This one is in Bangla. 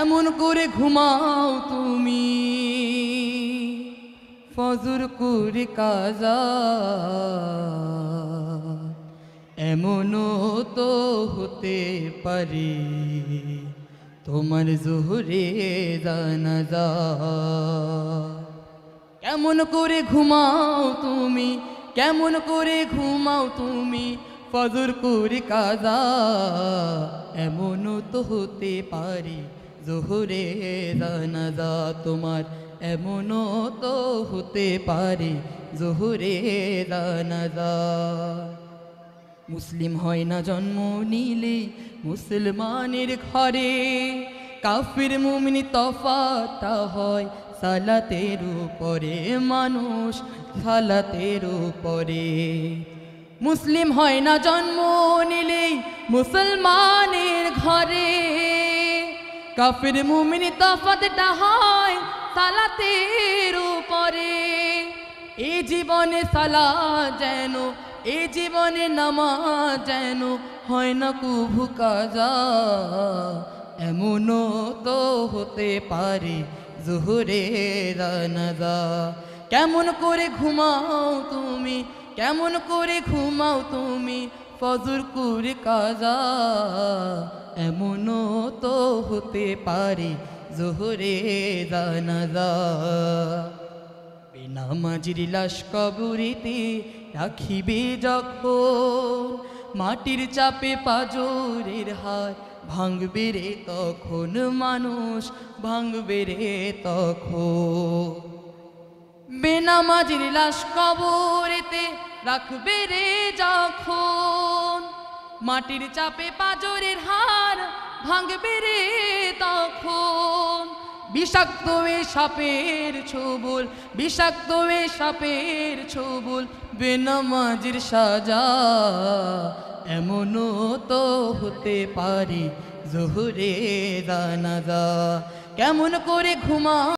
কেমন করে ঘুমাও তুমি ফজর করে কাজা এমনও তো হতে পারে তোমার জোহরে জানাজা কেমন করে ঘুমাও তুমি কেমন করে ঘুমাও তুমি ফজর করে কাজা এমনও তো হতে পারে জোহরে জানাজা তোমার এমনও তো হতে পারে জোহরে জানাজা মুসলিম হয় না জন্ম নিলে মুসলমানের ঘরে কাফির মুমিন তফাতটা হয় সালাতের উপরে মানুষ সালাতের উপরে মুসলিম হয় না জন্ম নিলে মুসলমানের ঘরে কাফির মুমিন তফাতটা হয় সালাতের উপরে এই জীবনে সালাত যেন এই জীবনে নামাজ যেন হয় না কুভু কাজা এমনও তো হতে পারে জোহরে জানাজা কেমন করে ঘুমাও তুমি কেমন করে ঘুমাও তুমি ফজর করে কাজা এমনও তো হতে পারে জোহরে জানাজা বেনামাজির লাশ কবরেতে রাখিবে যখন মাটির চাপে পাজরের হাত ভাঙবে রে তখন মানুষ ভাঙবে রে তখন বেনামাজির লাশ কবরেতে রাখবে রে যখন মাটির চাপে পাজরের হার ভাঙবে রে তখন বিষাক্ত এ সাপের ছোবল বিষাক্ত এ সাপের ছোবল বেনামাজির সাজা এমনও তো হতে পারে জোহরে জানাজা কেমন করে ঘুমা